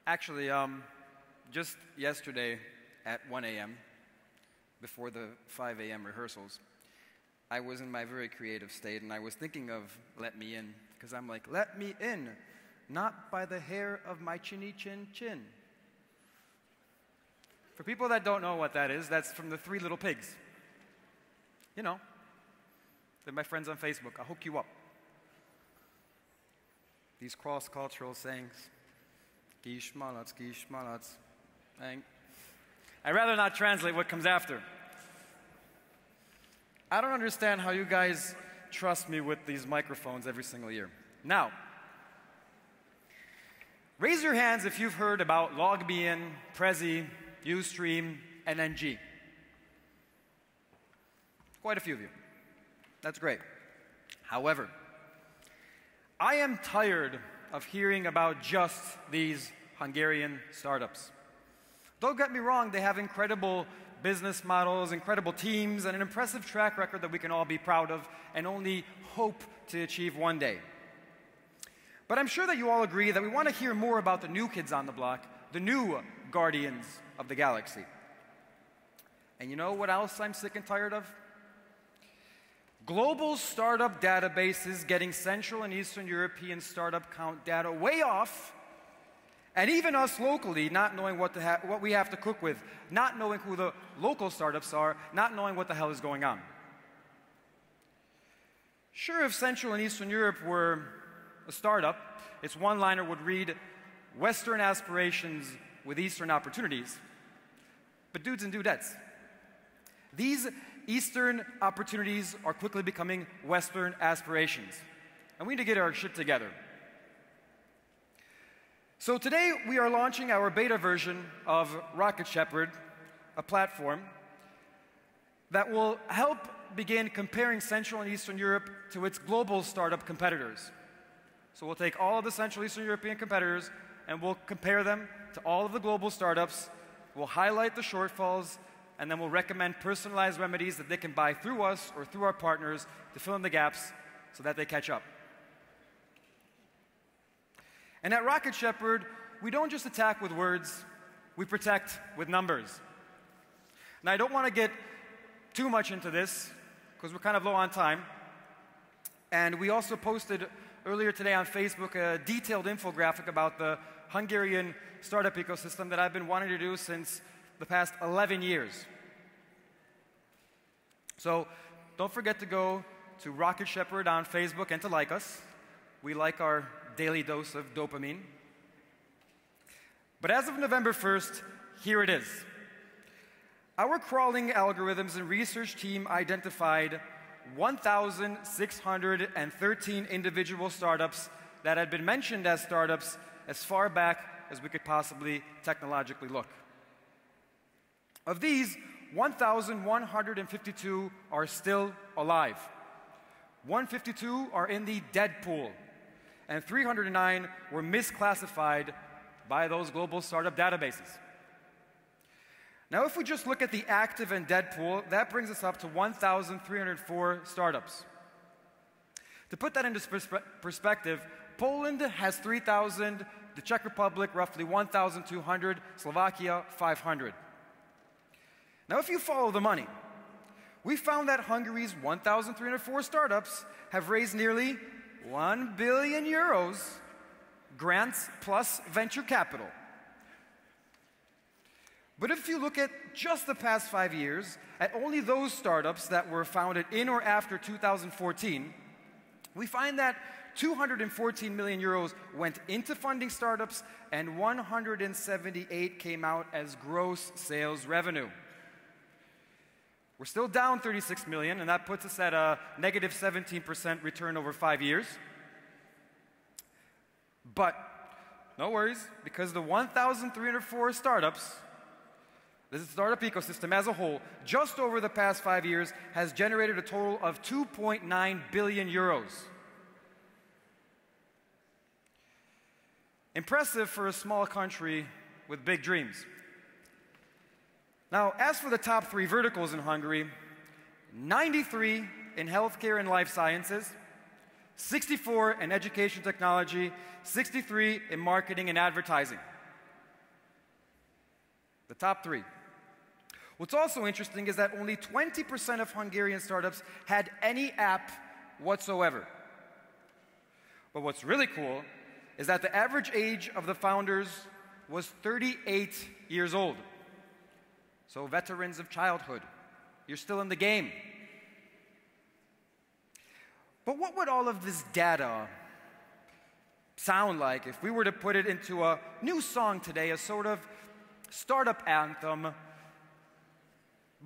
Actually, just yesterday at 1 a.m., before the 5 a.m. rehearsals, I was in my very creative state, and I was thinking of "Let Me In," because I'm like, "Let me in, not by the hair of my chinny chin chin." For people that don't know what that is, that's from the Three Little Pigs. You know, they're my friends on Facebook. I'll hook you up. These cross-cultural sayings. Gishmalats, gishmalats. I'd rather not translate what comes after. I don't understand how you guys trust me with these microphones every single year. Now, raise your hands if you've heard about LogMeIn, Prezi, Ustream, and NG. Quite a few of you. That's great. However, I am tired of hearing about just these Hungarian startups. Don't get me wrong, they have incredible business models, incredible teams, and an impressive track record that we can all be proud of and only hope to achieve one day. But I'm sure that you all agree that we want to hear more about the new kids on the block, the new guardians of the galaxy. And you know what else I'm sick and tired of? Global startup databases getting Central and Eastern European startup count data way off, and even us locally not knowing what we have to cook with, not knowing who the local startups are, not knowing what the hell is going on. Sure, if Central and Eastern Europe were a startup, its one-liner would read, "Western aspirations with Eastern opportunities." But dudes and dudettes, these Eastern opportunities are quickly becoming Western aspirations. And we need to get our shit together. So today we are launching our beta version of Rocket Shepherd, a platform that will help begin comparing Central and Eastern Europe to its global startup competitors. So we'll take all of the Central Eastern European competitors and we'll compare them to all of the global startups. We'll highlight the shortfalls, and then we'll recommend personalized remedies that they can buy through us or through our partners to fill in the gaps so that they catch up. And at Rocket Shepherd, we don't just attack with words, we protect with numbers. Now, I don't want to get too much into this, because we're kind of low on time. And we also posted earlier today on Facebook a detailed infographic about the Hungarian startup ecosystem that I've been wanting to do since the past 11 years. So don't forget to go to Rocket Shepherd on Facebook and to like us. We like our daily dose of dopamine. But as of November 1st, here it is. Our crawling algorithms and research team identified 1,613 individual startups that had been mentioned as startups as far back as we could possibly technologically look. Of these, 1,152 are still alive. 152 are in the dead pool, and 309 were misclassified by those global startup databases. Now, if we just look at the active and dead pool, that brings us up to 1,304 startups. To put that into perspective, Poland has 3,000, the Czech Republic roughly 1,200, Slovakia 500. Now, if you follow the money, we found that Hungary's 1,304 startups have raised nearly 1 billion euros, grants plus venture capital. But if you look at just the past 5 years, at only those startups that were founded in or after 2014, we find that 214 million euros went into funding startups and 178 came out as gross sales revenue. We're still down 36 million, and that puts us at a negative 17% return over 5 years. But no worries, because the 1,304 startups, the startup ecosystem as a whole, just over the past 5 years, has generated a total of 2.9 billion euros. Impressive for a small country with big dreams. Now, as for the top 3 verticals in Hungary, 93 in healthcare and life sciences, 64 in education technology, 63 in marketing and advertising. The top 3. What's also interesting is that only 20% of Hungarian startups had any app whatsoever. But what's really cool is that the average age of the founders was 38 years old. So veterans of childhood, you're still in the game. But what would all of this data sound like if we were to put it into a new song today, a sort of startup anthem